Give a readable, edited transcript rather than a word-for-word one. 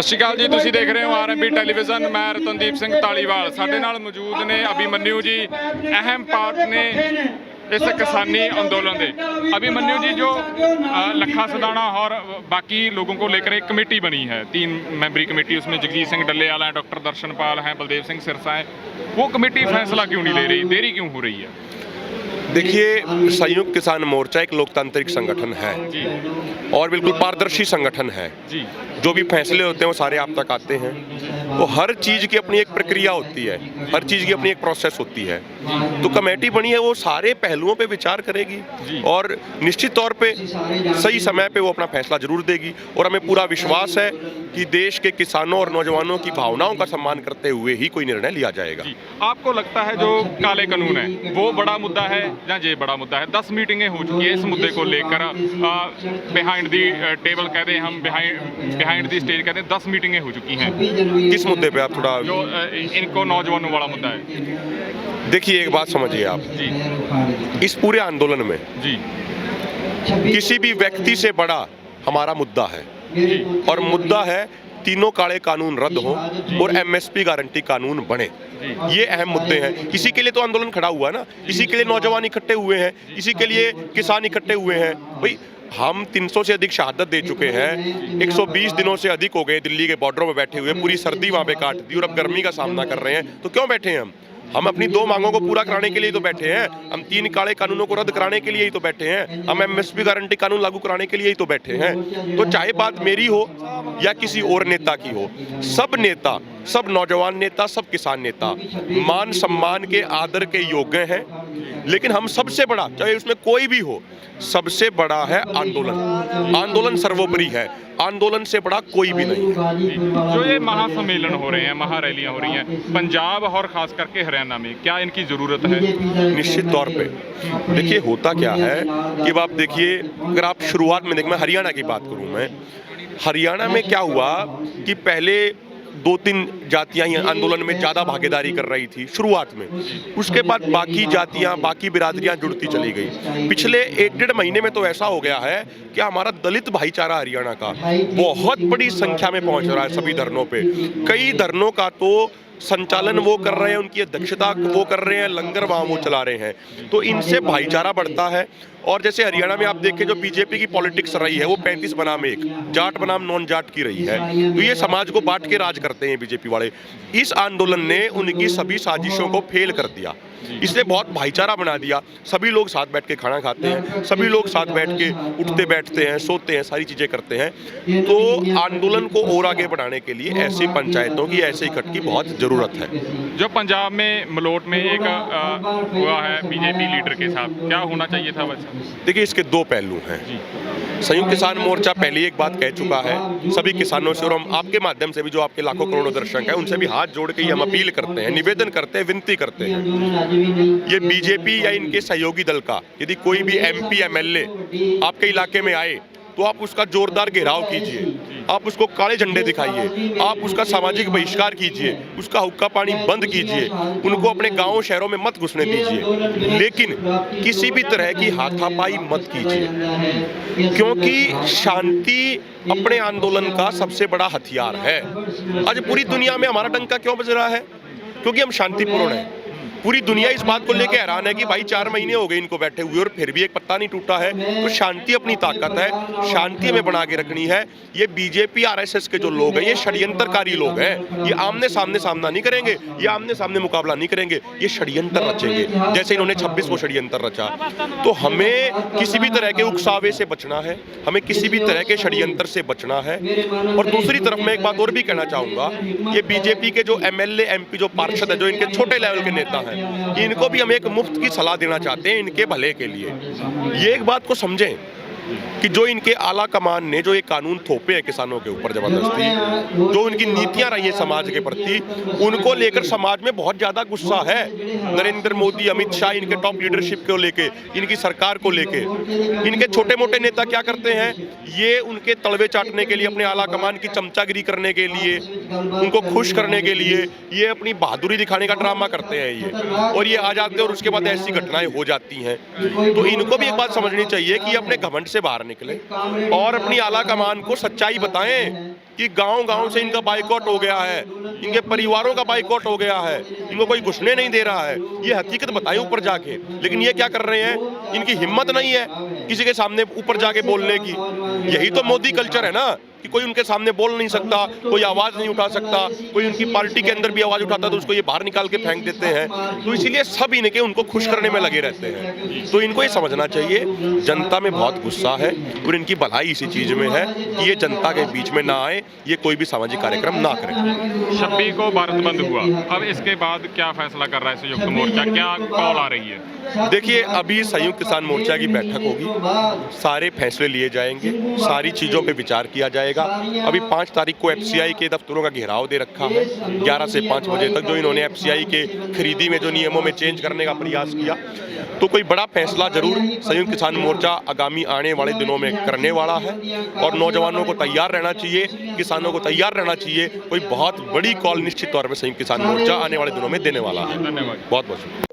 ਸਤਿ ਸ਼੍ਰੀ ਅਕਾਲ ਜੀ, ਤੁਸੀਂ ਦੇਖ ਰਹੇ ਹੋ ਆਰਐਮਬੀ ਟੈਲੀਵਿਜ਼ਨ। ਮੈਂ ਰਤਨਦੀਪ ਸਿੰਘ ਧਾਲੀਵਾਲ। ਸਾਡੇ ਨਾਲ ਮੌਜੂਦ ਨੇ ਅਭਿਮन्यु जी, अहम पार्ट ने इस किसानी आंदोलन ਦੇ। अभिमन्यु जी, जो लखा सदाना और बाकी लोगों को लेकर एक कमेटी बनी है, 3 मेंबरी कमेटी, उसमें जगजीत सिंह डल्लेवाल हैं, डॉक्टर दर्शनपाल हैं, बलदेव सिंह सिरसा हैं, वो कमेटी फैसला क्यों नहीं ले रही, देरी क्यों हो रही है? देखिए, संयुक्त किसान मोर्चा एक लोकतांत्रिक संगठन है जी और बिल्कुल पारदर्शी संगठन है जी। जो भी फैसले होते हैं वो सारे आप तक आते हैं। तो हर चीज़ की अपनी एक प्रक्रिया होती है, हर चीज़ की अपनी एक प्रोसेस होती है। तो कमेटी बनी है, वो सारे पहलुओं पे विचार करेगी और निश्चित तौर पे सही समय पे वो अपना फैसला जरूर देगी। और हमें पूरा विश्वास है कि देश के किसानों और नौजवानों की भावनाओं का सम्मान करते हुए ही कोई निर्णय लिया जाएगा। आपको लगता है जो काले कानून है वो बड़ा मुद्दा है या ये बड़ा मुद्दा है? 10 मीटिंगें हो चुकी है इस मुद्दे को लेकर, बिहाइंड दी टेबल कहते हैं हम, बिहाइंड दी स्टेज कहते हैं, 10 मीटिंगें हो चुकी हैं। किस मुद्दे पे आप थोड़ा जो इनको नौजवानों वाला मुद्दा है? देखिए, एक बात समझिए आप, जी इस पूरे आंदोलन में जी किसी भी व्यक्ति से बड़ा हमारा मुद्दा है जी और मुद्दा है तीनों काले कानून रद्द हो और एमएसपी गारंटी कानून बने। ये अहम मुद्दे हैं। इसी के लिए तो आंदोलन खड़ा हुआ है ना, इसी के लिए नौजवान इकट्ठे हुए हैं, इसी के लिए किसान इकट्ठे हुए हैं। भाई, हम 300 से अधिक शहादत दे चुके हैं, 120 दिनों से अधिक हो गए दिल्ली के बॉर्डरों में बैठे हुए, पूरी सर्दी वहाँ पे काट दी और अब गर्मी का सामना कर रहे हैं। तो क्यों बैठे हैं हम अपनी 2 मांगों को पूरा कराने के लिए तो बैठे हैं। हम 3 काले कानूनों को रद्द कराने के लिए ही तो बैठे हैं। हम एमएसपी गारंटी कानून लागू कराने के लिए ही तो बैठे हैं। तो चाहे बात मेरी हो या किसी और नेता की हो, सब नेता, सब नौजवान नेता, सब किसान नेता मान सम्मान के, आदर के योग्य हैं। लेकिन हम सबसे बड़ा, चाहे उसमें कोई भी हो, सबसे बड़ा है आंदोलन। आंदोलन सर्वोपरि है, आंदोलन से बड़ा कोई भी नहीं है। जो ये महासम्मेलन हो रहे हैं, महारैलियां हो रही हैं पंजाब और खास करके हरियाणा में, क्या इनकी जरूरत है? निश्चित तौर पे देखिए, होता क्या है कि आप देखिए, अगर आप शुरुआत में देखें, मैं हरियाणा की बात करूं, मैं हरियाणा में क्या हुआ कि पहले 2-3 जातियां ही आंदोलन में ज़्यादा भागीदारी कर रही थी शुरुआत में। उसके बाद बाकी जातियां, बाकी बिरादरियां जुड़ती चली गई। पिछले 1-1.5 महीने में तो ऐसा हो गया है कि हमारा दलित भाईचारा हरियाणा का बहुत बड़ी संख्या में पहुंच रहा है सभी धरनों पे। कई धरनों का तो संचालन वो कर रहे हैं, उनकी अध्यक्षता वो कर रहे हैं, लंगर वहाँ वो चला रहे हैं। तो इनसे भाईचारा बढ़ता है। और जैसे हरियाणा में आप देखें, जो बीजेपी की पॉलिटिक्स रही है वो 35 बनाम 1, जाट बनाम नॉन जाट की रही है। तो ये समाज को बांट के राज करते हैं बीजेपी वाले। इस आंदोलन ने उनकी सभी साजिशों को फेल कर दिया, इसने बहुत भाईचारा बना दिया। सभी लोग साथ बैठ के खाना खाते हैं, सभी लोग साथ बैठ के उठते बैठते हैं, सोते हैं, सारी चीज़ें करते हैं। तो आंदोलन को और आगे बढ़ाने के लिए ऐसी पंचायतों की, ऐसे इकट्ठ की बहुत ज़रूरत है। जो पंजाब में मलोट में एक हुआ है बीजेपी लीडर के साथ, क्या होना चाहिए था वैसा? देखिए, इसके 2 पहलू हैं। संयुक्त किसान मोर्चा पहले एक बात कह चुका है सभी किसानों से, और हम आपके माध्यम से भी, जो आपके लाखों करोड़ों दर्शक हैं, उनसे भी हाथ जोड़ के हम अपील करते हैं, निवेदन करते हैं, विनती करते हैं। ये बीजेपी या इनके सहयोगी दल का यदि कोई भी एमपी एमएलए आपके इलाके में आए तो आप उसका जोरदार घेराव कीजिए, आप उसको काले झंडे दिखाइए, आप उसका सामाजिक बहिष्कार कीजिए, उसका हुक्का पानी बंद कीजिए, उनको अपने गांवों शहरों में मत घुसने दीजिए। लेकिन किसी भी तरह की हाथापाई मत कीजिए, क्योंकि शांति अपने आंदोलन का सबसे बड़ा हथियार है। आज पूरी दुनिया में हमारा डंका क्यों बज रहा है? क्योंकि हम शांतिपूर्ण हैं। पूरी दुनिया इस बात को लेकर हैरान है कि भाई 4 महीने हो गए इनको बैठे हुए और फिर भी एक पत्ता नहीं टूटा है। तो शांति अपनी ताकत है, शांति हमें बना के रखनी है। ये बीजेपी आरएसएस के जो लोग हैं, ये षड्यंत्रकारी लोग हैं। ये आमने सामने सामना नहीं करेंगे, ये आमने सामने मुकाबला नहीं करेंगे, ये षड्यंत्र रचेंगे, जैसे इन्होंने 26 को षड्यंत्र रचा। तो हमें किसी भी तरह के उकसावे से बचना है, हमें किसी भी तरह के षड्यंत्र से बचना है। और दूसरी तरफ मैं एक बात और भी कहना चाहूँगा, ये बीजेपी के जो एमएलए एमपी जो पार्षद है, जो इनके छोटे लेवल के नेता हैं, इनको भी हम एक मुफ्त की सलाह देना चाहते हैं इनके भले के लिए। ये एक बात को समझें कि जो इनके आला कमान ने जो ये कानून थोपे हैं किसानों के ऊपर जबरदस्ती, जो उनकी नीतियां रही है समाज के प्रति, उनको लेकर समाज में बहुत ज्यादा गुस्सा है। नरेंद्र मोदी, अमित शाह, इनके टॉप लीडरशिप को लेके, इनकी सरकार को लेके। इनके छोटे मोटे नेता क्या करते हैं? ये उनके तलवे चाटने के लिए, अपने आला कमान की चमचागिरी करने के लिए, उनको खुश करने के लिए ये अपनी बहादुरी दिखाने का ड्रामा करते हैं ये, और ये आ जाते हैं और उसके बाद ऐसी घटनाएं हो जाती हैं। तो इनको भी एक बात समझनी चाहिए कि अपने घमंड से बाहर निकले और अपनी आला कमान को सच्चाई बताएं कि गांव-गांव से इनका बाइकआउट हो गया है, इनके परिवारों का बाइकआउट हो गया है, इनको कोई घुसने नहीं दे रहा है। ये हकीकत बताएं ऊपर जाके। लेकिन ये क्या कर रहे हैं, इनकी हिम्मत नहीं है किसी के सामने ऊपर जाके बोलने की। यही तो मोदी कल्चर है ना कि कोई उनके सामने बोल नहीं सकता, कोई आवाज़ नहीं उठा सकता, कोई उनकी पार्टी के अंदर भी आवाज़ उठाता तो उसको ये बाहर निकाल के फेंक देते हैं। तो इसीलिए सब इनके उनको खुश करने में लगे रहते हैं। तो इनको ये समझना चाहिए जनता में बहुत गुस्सा है और इनकी भलाई इसी चीज़ में है कि ये जनता के बीच में ना आए, ये कोई भी सामाजिक कार्यक्रम ना करें। 26 को भारत बंद हुआ, अब इसके बाद क्या फैसला कर रहा है संयुक्त मोर्चा, क्या कॉल आ रही है? देखिए, अभी संयुक्त किसान मोर्चा की बैठक होगी, सारे फैसले लिए जाएंगे, सारी चीज़ों पे विचार किया जाएगा। अभी 5 तारीख को एफसीआई के दफ्तरों का घेराव दे रखा है 11 से 5 बजे तक, जो इन्होंने एफसीआई के खरीदी में जो नियमों में चेंज करने का प्रयास किया। तो कोई बड़ा फैसला जरूर संयुक्त किसान मोर्चा आगामी आने वाले दिनों में करने वाला है और नौजवानों को तैयार रहना चाहिए, किसानों को तैयार रहना चाहिए। कोई बहुत बड़ी कॉल निश्चित तौर पर संयुक्त किसान मोर्चा आने वाले दिनों में देने वाला है। धन्यवाद। बहुत बहुत शुक्रिया।